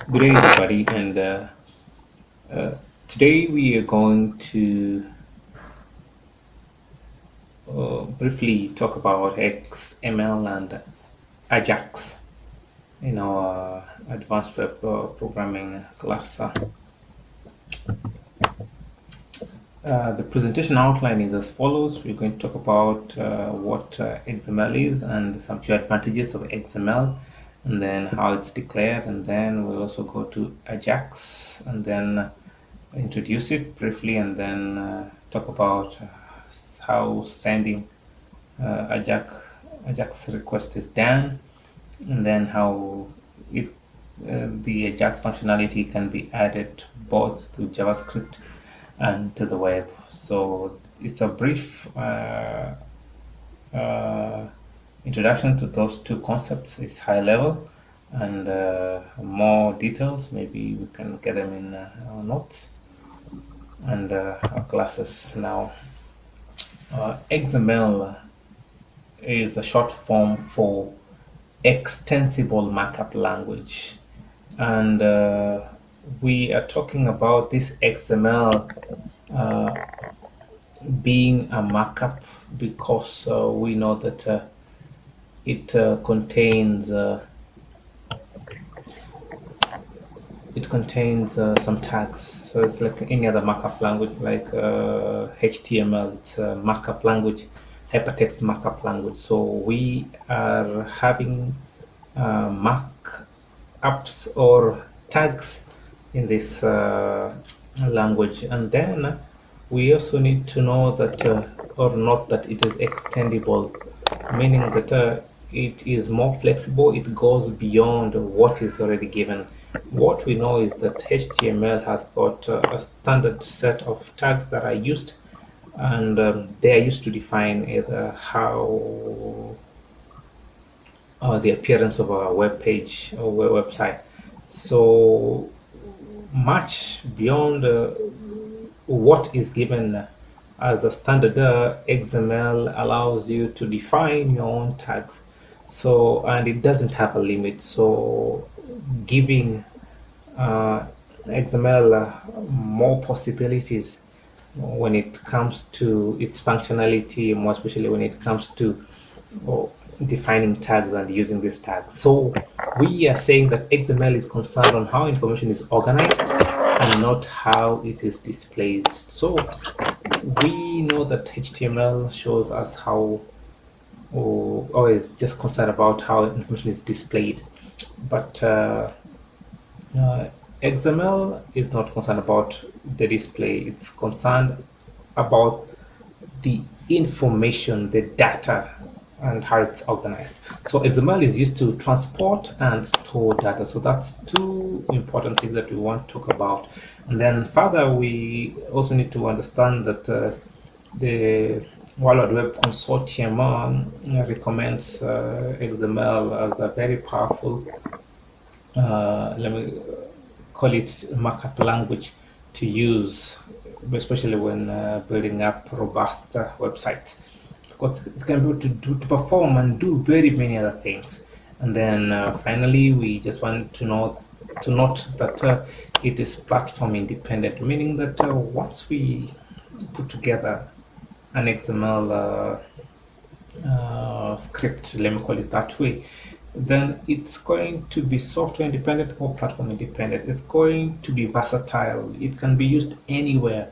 Good day, everybody, and today we are going to briefly talk about XML and AJAX in our advanced web programming class. The presentation outline is as follows. We're going to talk about what XML is and some few advantages of XML, and then how it's declared, and then we'll also go to AJAX, and then introduce it briefly, and then talk about how sending AJAX request is done, and then how the AJAX functionality can be added both to JavaScript and to the web. So it's a brief introduction to those two concepts. It's high level, and more details maybe we can get them in our notes and our classes now. XML is a short form for Extensible markup language, and we are talking about this XML being a markup because we know that it contains some tags. So it's like any other markup language, like HTML. It's a markup language, hypertext markup language. So we are having markups or tags in this language, and then we also need to know that or note that it is extendable, meaning that it is more flexible. It goes beyond what is already given. What we know is that HTML has got a standard set of tags that are used, and they are used to define either how the appearance of a web page or website. So much beyond what is given as a standard, XML allows you to define your own tags. So, and it doesn't have a limit. So giving XML more possibilities when it comes to its functionality, more especially when it comes to defining tags and using these tags. So we are saying that XML is concerned on how information is organized and not how it is displayed. So we know that HTML shows us how, or is just concerned about how information is displayed, but XML is not concerned about the display. It's concerned about the information, the data, and how it's organized. So XML is used to transport and store data. So that's two important things that we want to talk about. And then further, we also need to understand that the World Wide Web Consortium recommends XML as a very powerful, let me call it, markup language to use, especially when building up robust websites, because it can be able to perform and do very many other things. And then finally, we just want to note that it is platform independent, meaning that once we put together an XML script, let me call it that way, then it's going to be software independent or platform independent. It's going to be versatile. It can be used anywhere,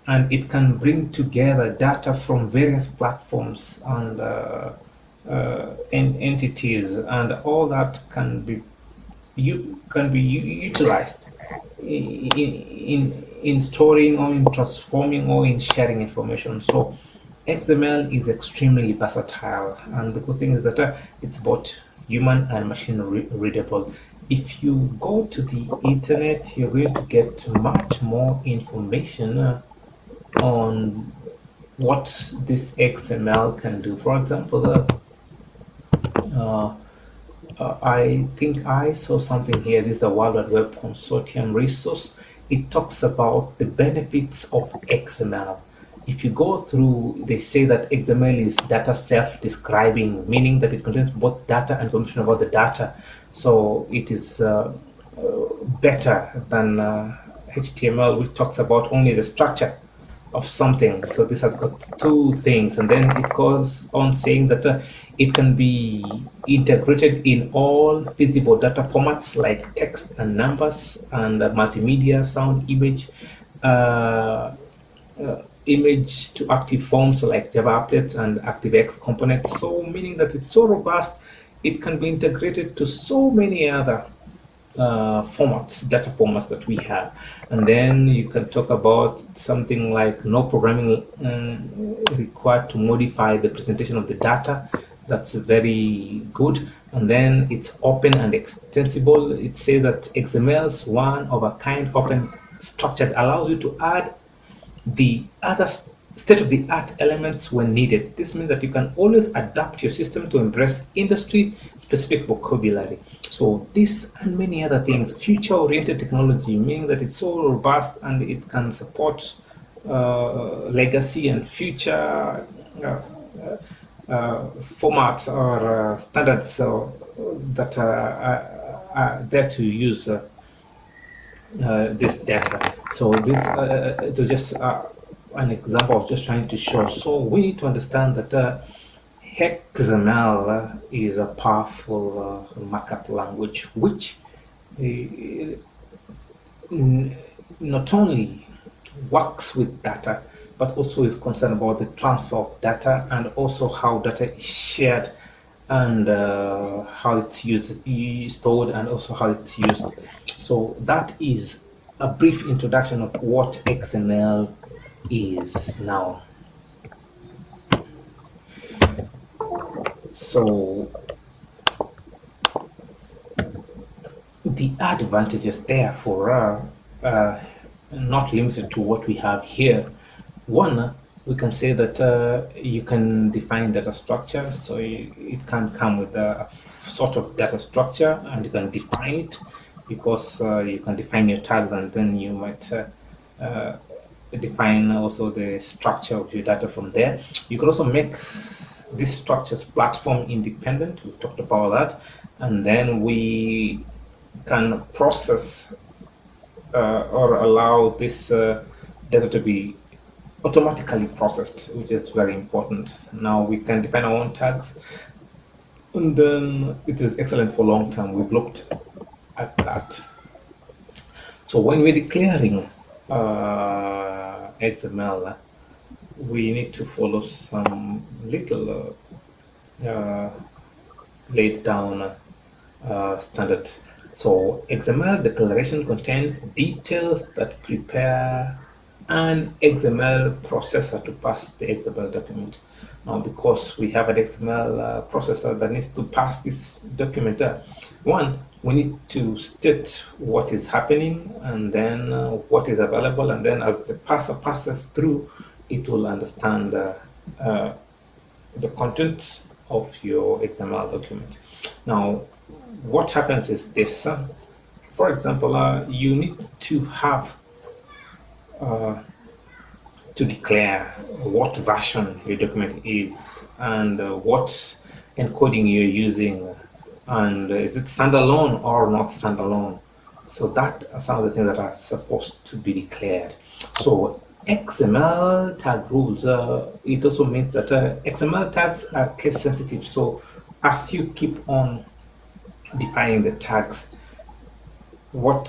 and it can bring together data from various platforms and entities, and all that can be utilized in storing or in transforming or in sharing information. So XML is extremely versatile, and the good thing is that it's both human and machine readable. If you go to the internet, you're going to get much more information on what this XML can do. For example, I think I saw something here. This is the World Wide Web Consortium resource. It talks about the benefits of XML. If you go through, they say that XML is data self-describing, meaning that it contains both data and information about the data. So it is better than HTML, which talks about only the structure of something. So this has got two things, and then it goes on saying that it can be integrated in all feasible data formats like text and numbers and multimedia, sound, image, image to active forms like Java applets and ActiveX components. So meaning that it's so robust, it can be integrated to so many other formats, data formats that we have. And then you can talk about something like no programming required to modify the presentation of the data. That's very good. And then it's open and extensible. It says that XML's one of a kind open structure allows you to add the other state-of-the-art elements when needed. This means that you can always adapt your system to embrace industry-specific vocabulary. So this and many other things, future-oriented technology, meaning that it's so robust and it can support legacy and future formats or standards that are there to use this data. So this to just an example of just trying to show. So we need to understand that XML is a powerful markup language which not only works with data but also is concerned about the transfer of data and also how data is shared and how it's stored and also how it's used. So that is a brief introduction of what XML is now. So the advantages therefore are not limited to what we have here. One, we can say that you can define data structure, so it can come with a sort of data structure and you can define it because you can define your tags and then you might define also the structure of your data from there. You can also make these structures platform independent. We've talked about that, and then we can process or allow this data to be automatically processed, which is very important. Now we can define our own tags, and then it is excellent for long term. We've looked at that. So when we're declaring XML, we need to follow some little laid down standard. So XML declaration contains details that prepare an XML processor to pass the XML document. Now, because we have an XML processor that needs to pass this document, one, we need to state what is happening and then what is available, and then as the parser passes through, it will understand the content of your XML document. Now, what happens is this. For example, you need to have to declare what version your document is and what encoding you're using, and is it standalone or not standalone. So that are some of the things that are supposed to be declared. So XML tag rules, it also means that XML tags are case sensitive. So as you keep on defining the tags, what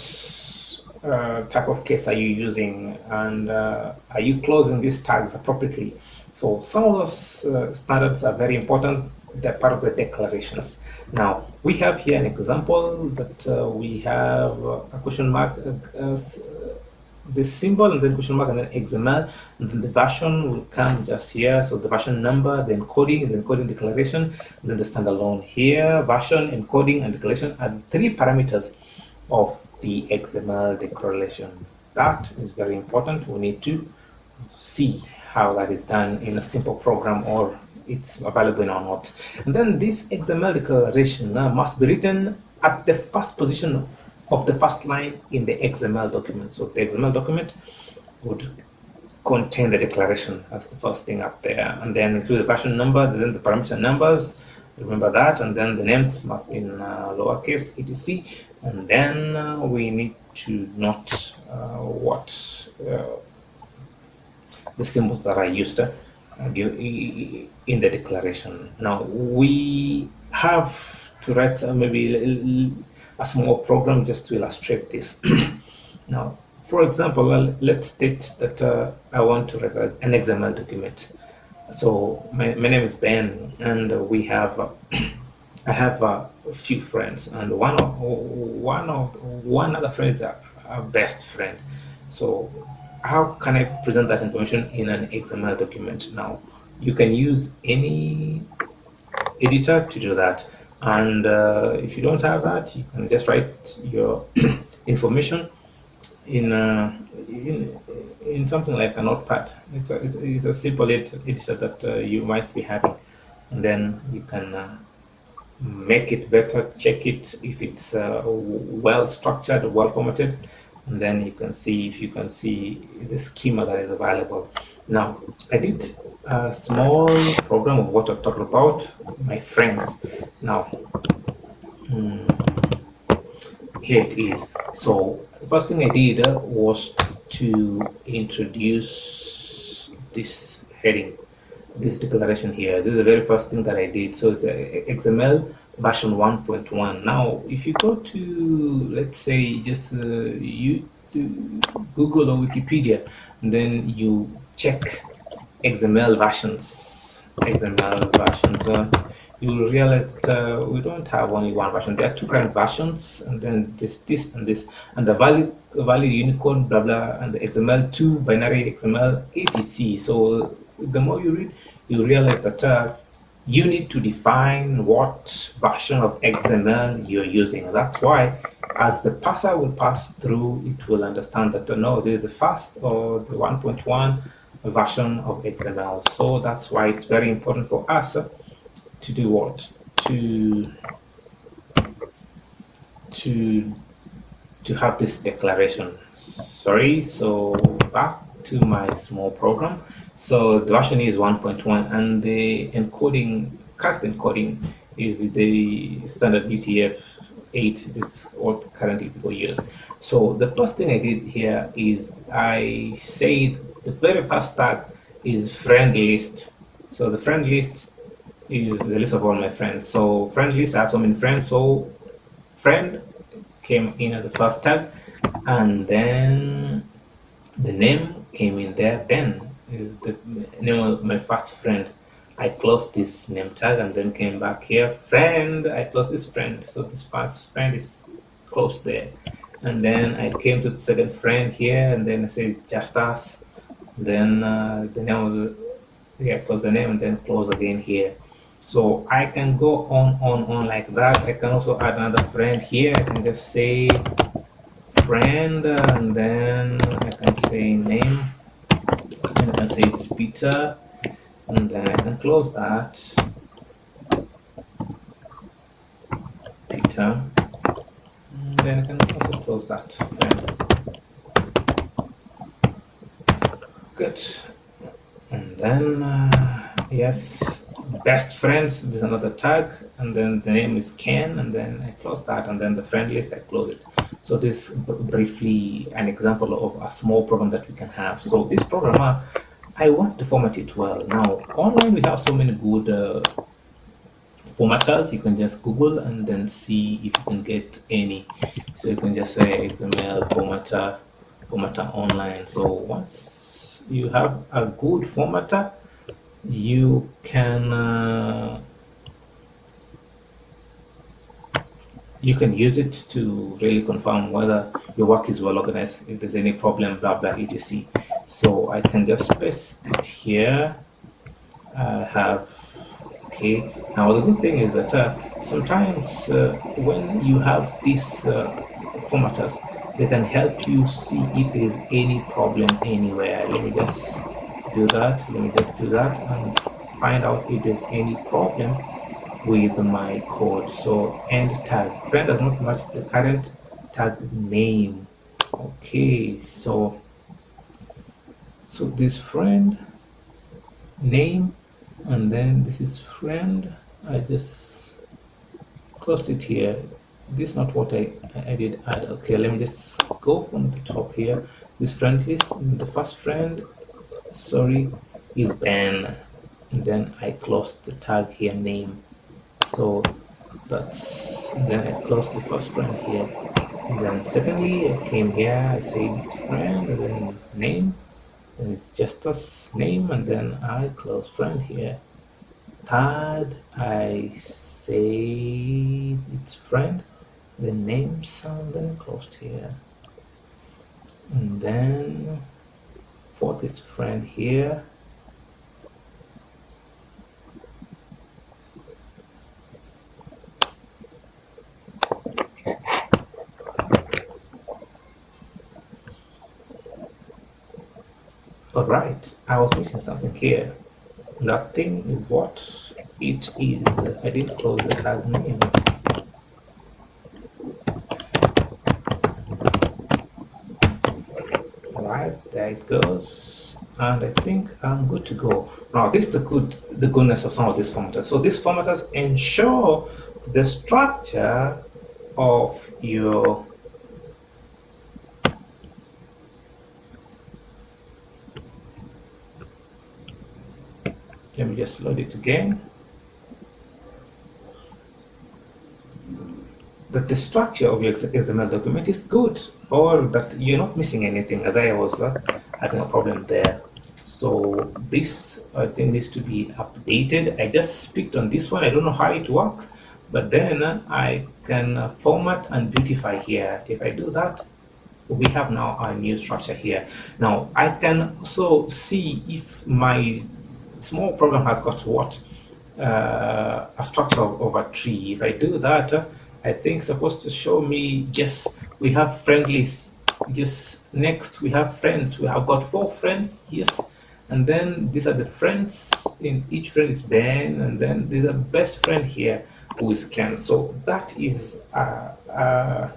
type of case are you using, and are you closing these tags appropriately? So some of those standards are very important. They're part of the declarations. Now we have here an example that we have a question mark, this symbol, and then question mark, and then XML, and then the version will come just here. So the version number, the encoding declaration, and then the standalone here. Version, encoding, and declaration are three parameters of the XML declaration. That is very important. We need to see how that is done in a simple program, or it's available in our notes. And then this XML declaration must be written at the first position of the first line in the XML document. So the XML document would contain the declaration as the first thing up there, and then include the version number, then the parameter numbers, Remember that, and then the names must be in lowercase etc. And then we need to note what the symbols that are used in the declaration. Now we have to write maybe a small program just to illustrate this. Now, for example, let's state that I want to write an XML document. So my name is Ben, and we have I have a few friends, and one other friend is a best friend. So how can I present that information in an XML document? Now you can use any editor to do that, and if you don't have that, you can just write your information in, in something like a notepad. It's a simple editor that you might be having, and then you can make it better, check it if it's well structured, well formatted, and then you can see if you can see the schema that is available. Now I did a small program of what I'm talking about, my friends. Now here it is. So the first thing I did was to introduce this heading, this declaration here. This is the very first thing that I did. So it's XML version 1.1. Now if you go to, let's say, just you Google or Wikipedia, and then you check XML versions, you will realize that we don't have only one version. There are two current versions, and then this and this, and the valid Unicode, blah blah, and the XML2 binary XML etc. So the more you read, you realize that you need to define what version of XML you're using. That's why, as the parser will pass through, it will understand that no, this is the first or the 1.1 version of XML. So that's why it's very important for us to do what? To have this declaration. Sorry, so back to my small program. So the version is 1.1, and the encoding, correct encoding, is the standard UTF-8. This is what currently people use. So the first thing I did here is I said the very first tag is friend list. So the friend list is the list of all my friends. So friend list, I have so many friends. So friend came in as the first tag, and then the name came in there. Ben is the name of my first friend. I closed this name tag and then came back here. Friend, I closed this friend. So this first friend is closed there. And then I came to the second friend here, and then I said just us. Then the name of the, close the name and then close again here. So I can go on like that. I can also add another friend here. I can just say friend, and then I can say name, and I can say it's Peter, and then I can close that. Peter, and then I can also close that. Good. And then yes, best friends, there's another tag, and then the name is Ken, and then I close that, and then the friend list, I close it. So this briefly an example of a small program that we can have. So this program, I want to format it well. Now online we have so many good formatters. You can just Google and then see if you can get any. So you can just say XML formatter online. So once you have a good formatter, you can use it to really confirm whether your work is well organized, if there's any problem, blah blah etc. So I can just paste it here. I have okay. Now the good thing is that sometimes when you have these formatters, they can help you see if there is any problem anywhere. Let me just do that. And find out if there's any problem with my code. So end tag. Friend does not match the current tag name. Okay, so this friend name, and then this is friend, I just closed it here. This is not what I did add. Okay, let me just go from the top here. This friend list, the first friend, sorry, is Ben. And then I closed the tag here, name. So that's, and then I closed the first friend here. And then secondly, I came here, I say friend, and then name. Then it's just us name, and then I close friend here. Third, I say it's friend, then name sound, then closed here. And then fourth is friend here. All right, I was missing something here. That thing is what it is. I didn't close the tag name. All right, there it goes. And I think I'm good to go. Now, this is the goodness of some of these formatters. So these formatters ensure the structure of your let me just load it again. That the structure of your XML document is good, or that you're not missing anything, as I was having a problem there. So this, I think, needs to be updated. I just picked on this one. I don't know how it works, but then I can format and beautify here. If I do that, we have now a new structure here. Now I can also see if my small program has got what a structure of a tree. If I do that, I think it's supposed to show me just we have friendlies. Just next we have friends. We have got 4 friends. Yes, and then these are the friends. In each friend is Ben, and then there's a best friend here who is Ken. So that is a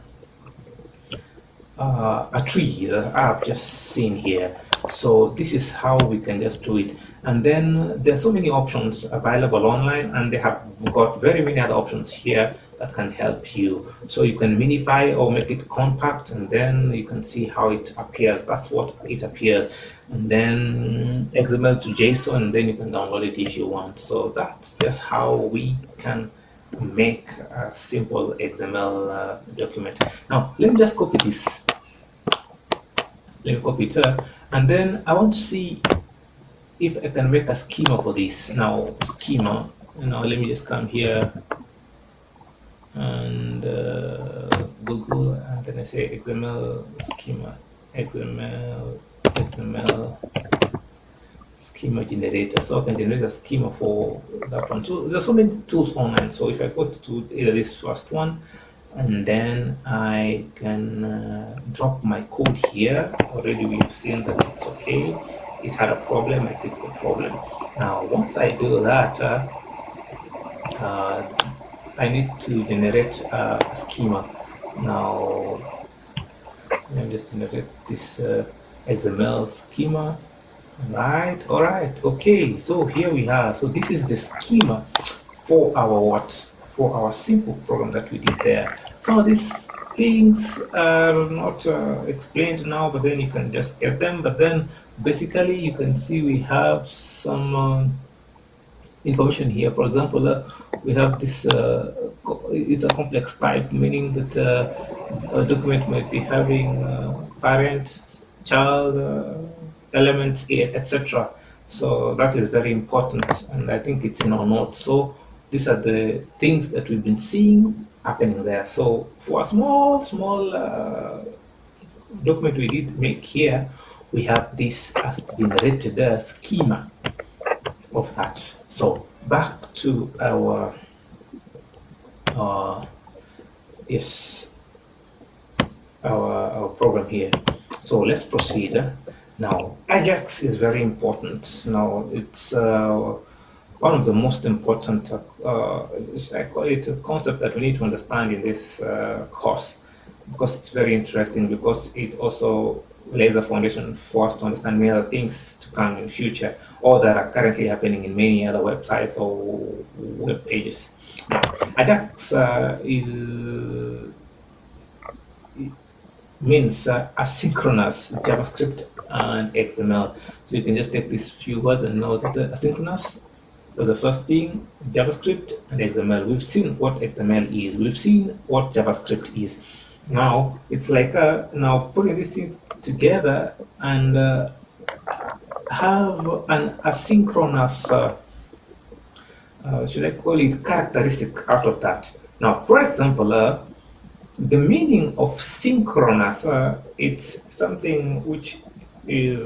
tree that I've just seen here. So this is how we can just do it. And then there's so many options available online, and they have got very many other options here that can help you. So you can minify or make it compact, and then you can see how it appears. That's what it appears. And then XML to JSON, and then you can download it if you want. So that's just how we can make a simple XML document. Now, let me just copy this. Let me copy it here. And then I want to see if I can make a schema for this. Now, schema. Now, let me just come here and Google, and then I say XML schema, XML schema generator. So I can generate a schema for that one. So there's so many tools online. So if I go to either this first one, and then I can drop my code here. Already we've seen that it's okay. It had a problem, I fixed the problem. Now, once I do that, I need to generate a schema. Now, let me just generate this XML schema. Right, all right, okay. So here we are. So this is the schema for our what? For our simple program that we did there. Some of these things are not explained now, but then you can just get them. But then basically you can see we have some information here. For example, we have this, it's a complex type, meaning that a document might be having parent, child, elements, etc. So that is very important, and I think it's in our notes. So these are the things that we've been seeing happening there. So for a small document we did make here, we have this as generated schema of that. So back to our yes, our program here. So let's proceed. Now AJAX is very important. Now it's one of the most important, I call it a concept that we need to understand in this course, because it's very interesting, because it also lays the foundation for us to understand many other things to come in the future, or that are currently happening in many other websites or web pages. Now, AJAX means asynchronous JavaScript and XML. So you can just take these few words and know that the asynchronous, so the first thing, JavaScript and XML. We've seen what XML is. We've seen what JavaScript is. Now it's like now putting these things together and have an asynchronous, should I call it, characteristic out of that. Now, for example, the meaning of synchronous, it's something which is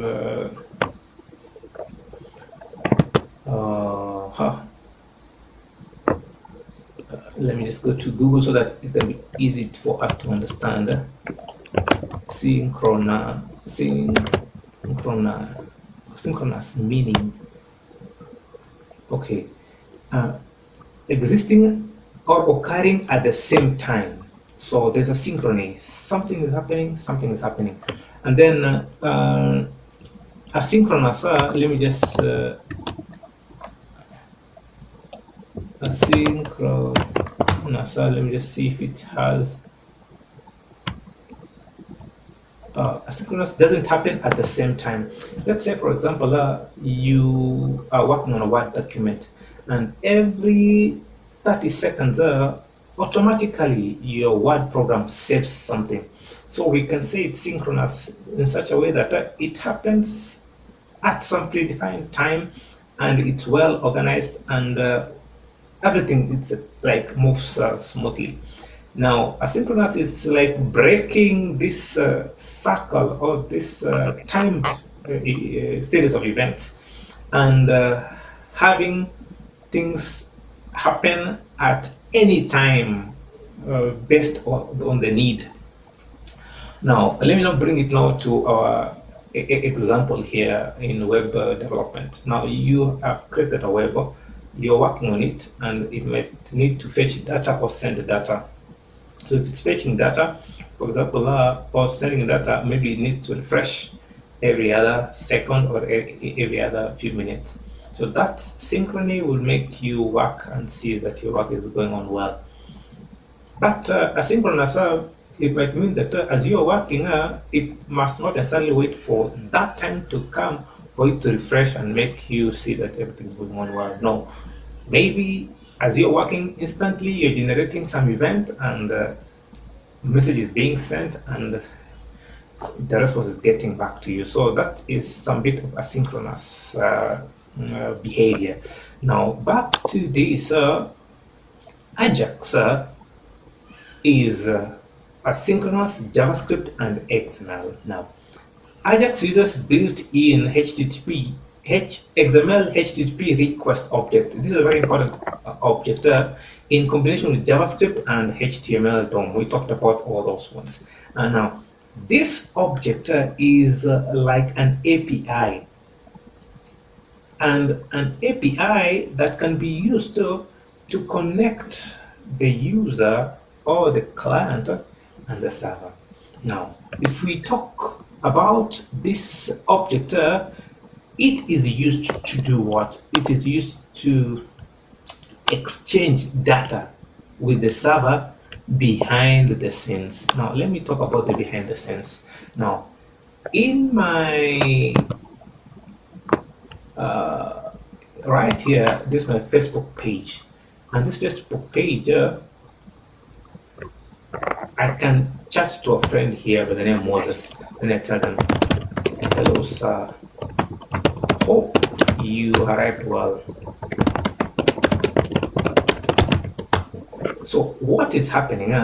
let me just go to Google so that it can be easy for us to understand. Synchronous meaning. Okay, existing or occurring at the same time. So there's a synchrony. Something is happening, and then asynchronous. Let me just asynchronous. Let me just see if it has. Asynchronous doesn't happen at the same time. Let's say, for example, you are working on a Word document, and every 30 seconds, automatically your Word program saves something. So we can say it's synchronous in such a way that it happens at some predefined time, and it's well organized, and everything it's like moves smoothly. Now, asynchronous is like breaking this circle or this timed series of events, and having things happen at any time based on the need. Now, let me now bring it now to our example here in web development. Now, you have created a web, you're working on it, and it might need to fetch data or send data. So if it's fetching data, for example, or sending data, maybe it needs to refresh every other second or every other few minutes. So that synchrony will make you work and see that your work is going on well. But asynchronous, it might mean that as you're working, it must not necessarily wait for that time to come for it to refresh and make you see that everything's going on well. No, maybe as you're working instantly, you're generating some event and message is being sent and the response is getting back to you. So that is some bit of asynchronous behavior. Now back to this, AJAX is asynchronous JavaScript and XML. Now AJAX uses built-in XML HTTP request object. This is a very important object in combination with JavaScript and HTML DOM. We talked about all those ones. And now, this object is like an API. And an API that can be used to connect the user or the client and the server. Now, if we talk about this object, it is used to do what? It is used to exchange data with the server behind the scenes. Now, let me talk about the behind the scenes. Now, in my right here, this is my Facebook page, and this Facebook page, I can chat to a friend here by the name Moses, and I tell them, "Hello, sir. Hope you arrived well." So what is happening?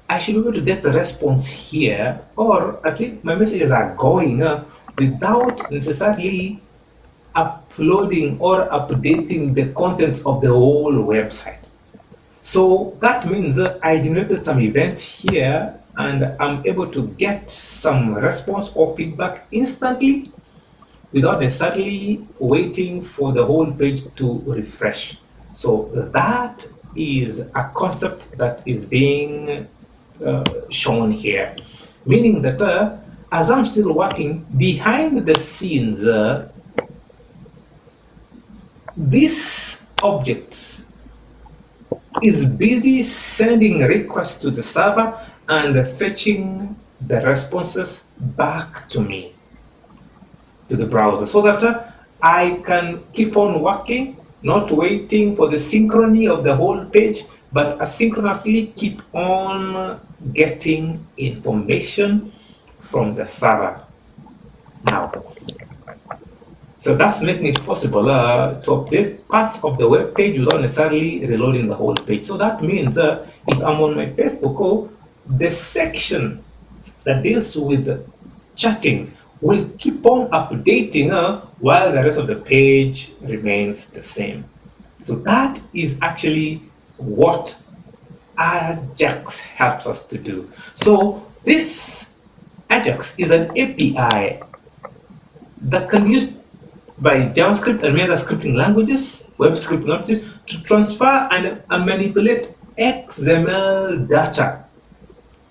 I should be able to get the response here, or at least my messages are going without necessarily uploading or updating the contents of the whole website. So that means I generated some events here, and I'm able to get some response or feedback instantly without necessarily waiting for the whole page to refresh. So that is a concept that is being shown here. meaning that as I'm still working behind the scenes, this object is busy sending requests to the server and fetching the responses back to me, to the browser, so that I can keep on working, not waiting for the synchrony of the whole page, but asynchronously keep on getting information from the server. Now, so that's making it possible to update parts of the web page without necessarily reloading the whole page. So that means if I'm on my Facebook, the section that deals with chatting will keep on updating while the rest of the page remains the same. So that is actually what AJAX helps us to do. So this AJAX is an API that can be used by JavaScript and other scripting languages, web scripting languages, to transfer and manipulate XML data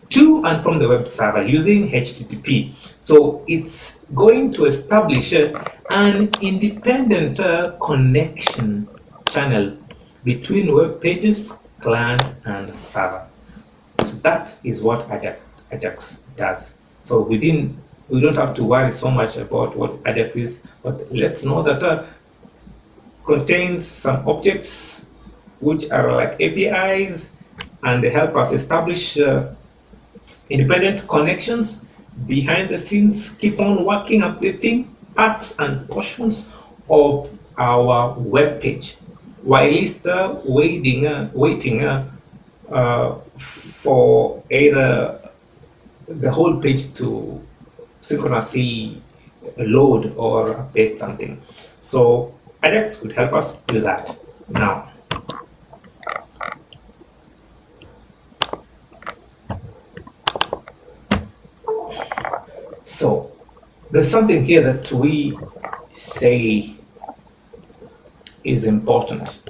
to and from the web server using HTTP. So it's going to establish an independent connection channel between web pages, client, and server. So that is what AJAX does. So we don't have to worry so much about what AJAX is, but let's know that contains some objects which are like APIs, and they help us establish independent connections behind the scenes, keep on working, updating parts and portions of our web page, while still waiting for either the whole page to synchronously load or update something. So AJAX could help us do that. Now, so there's something here that we say is important.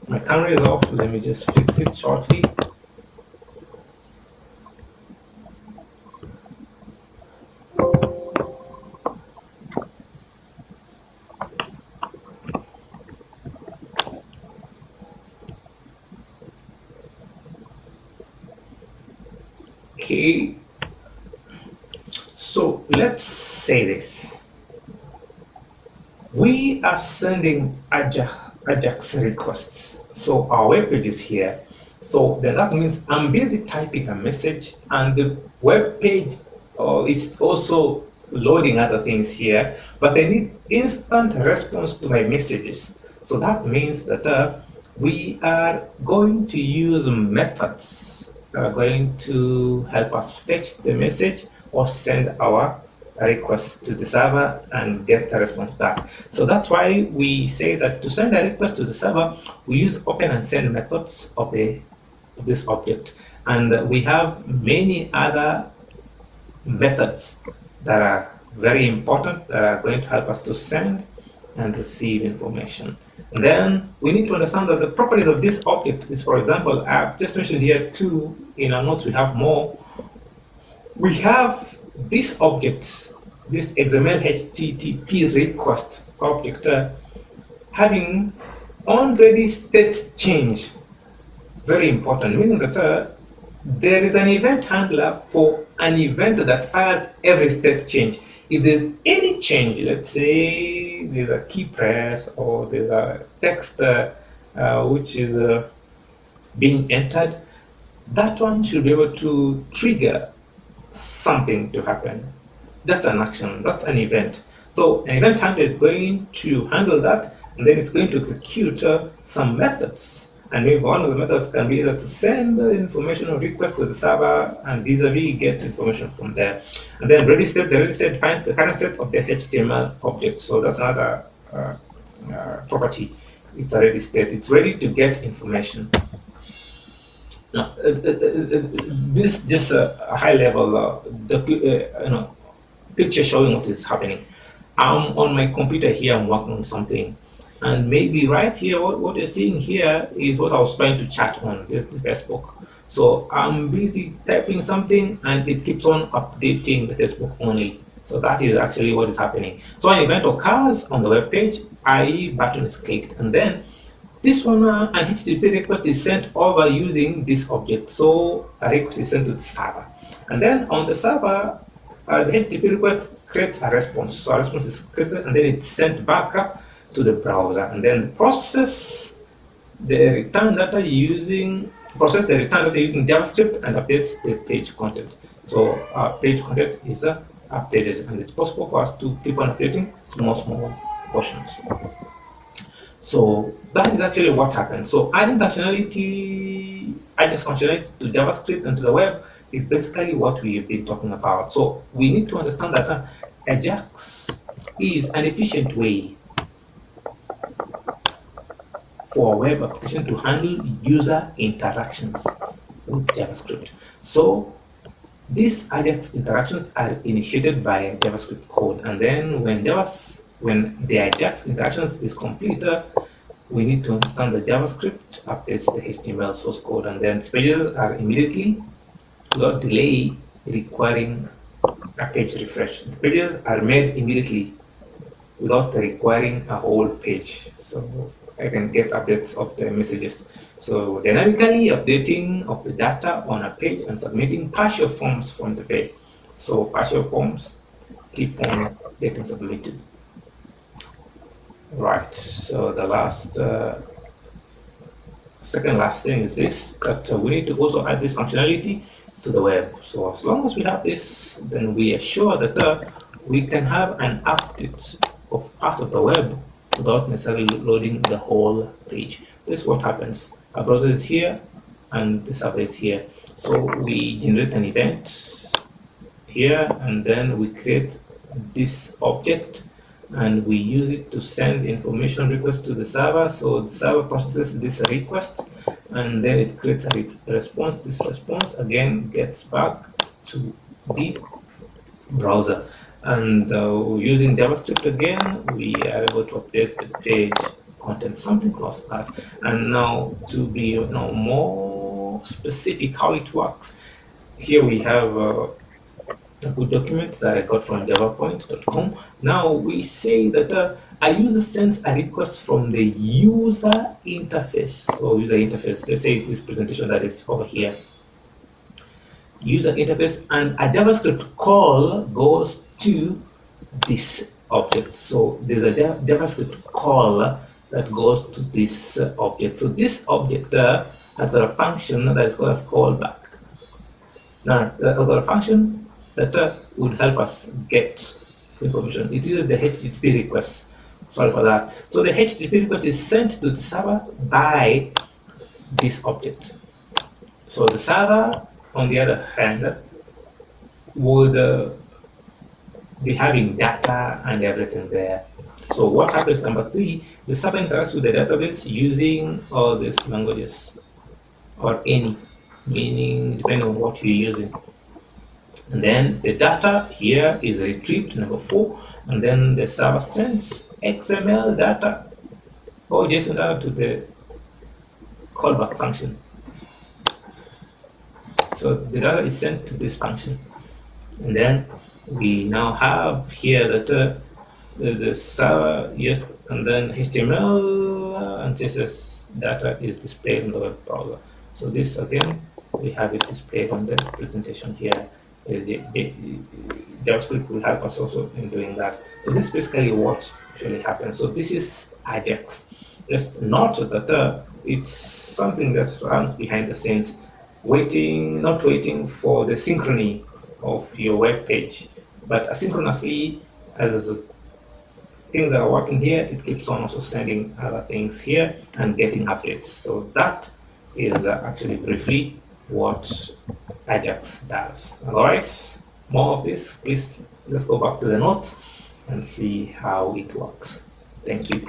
My camera is off. Let me just fix it shortly. Okay, so let's say this. We are sending AJAX requests. So our web page is here. So then that means I'm busy typing a message, and the web page is also loading other things here, but I need instant response to my messages. So that means that we are going to use methods that are going to help us fetch the message or send our request to the server and get a response back. So that's why we say that to send a request to the server, we use open and send methods of this object. And we have many other methods that are very important, that are going to help us to send and receive information. And then we need to understand that the properties of this object is, for example, I've just mentioned here two. In our notes we have more. We have this object, this XML HTTP request object, having already state change. Very important, meaning that there is an event handler for an event that fires every state change. If there's any change, let's say there's a key press or there's a text which is being entered, that one should be able to trigger something to happen. That's an action, that's an event. So an event handler is going to handle that, and then it's going to execute some methods. And maybe one of the methods can be either to send the information or request to the server and vis-a-vis get information from there. And then ready state, the ready state finds the current state of the HTML object. So that's another property. It's a ready state. It's ready to get information. Now, this is just a high level picture showing what is happening. I'm on my computer here, I'm working on something. And maybe right here, what you're seeing here is what I was trying to chat on, this Facebook. So I'm busy typing something and it keeps on updating the textbook only. So that is actually what is happening. So an event occurs on the web page, i.e. button is clicked, and then this one, an HTTP request is sent over using this object. So a request is sent to the server. And then on the server, the HTTP request creates a response. So a response is created and then it's sent back up to the browser. And then process the return data using JavaScript and updates the page content. So our page content is updated, and it's possible for us to keep on updating small portions. So that is actually what happens. So adding functionality, AJAX functionality to JavaScript and to the web is basically what we've been talking about. So we need to understand that AJAX is an efficient way for a web application to handle user interactions with JavaScript. So these AJAX interactions are initiated by JavaScript code, and then when the AJAX interactions is completed, we need to understand that JavaScript updates the HTML source code, and then pages are immediately, without delay, requiring a page refresh. The pages are made immediately without requiring a whole page. So I can get updates of the messages. So dynamically updating of the data on a page and submitting partial forms from the page. So partial forms keep on getting submitted. Right. So the second last thing is this, that we need to also add this functionality to the web. So as long as we have this, then we are sure that we can have an update of part of the web without necessarily loading the whole page. This is what happens. Our browser is here and the server is here. So we generate an event here, and then we create this object and we use it to send information request to the server. So the server processes this request and then it creates a response. This response again gets back to the browser. And using JavaScript again, we are able to update the page content, something close to that. And now to be more specific how it works, here we have a good document that I got from javapoint.com. Now we say that a user sends a request from the user interface. So user interface, let's say this presentation that is over here. User interface, and a JavaScript call goes to this object. So there's a JavaScript call that goes to this object. So this object has got a function that is called as callback. Now, that's got a function that would help us get information. It uses the HTTP request. Sorry for that. So the HTTP request is sent to the server by this object. So the server, on the other hand, would be having data and everything there. So what happens, number 3, the server interacts with the database using all these languages, or any, meaning depending on what you're using. And then the data here is retrieved, number 4, and then the server sends XML data or JSON data to the callback function. So the data is sent to this function, and then we now have here that the server, yes, and then HTML and CSS data is displayed in the web browser. So this again, we have it displayed on the presentation here. The JavaScript will help us also in doing that. So this is basically what actually happens. So this is AJAX. Just note that it's something that runs behind the scenes, not waiting for the synchrony of your web page, but asynchronously, as things are working here, it keeps on also sending other things here and getting updates. So that is actually briefly what AJAX does. Otherwise, more of this, please let's go back to the notes and see how it works. Thank you.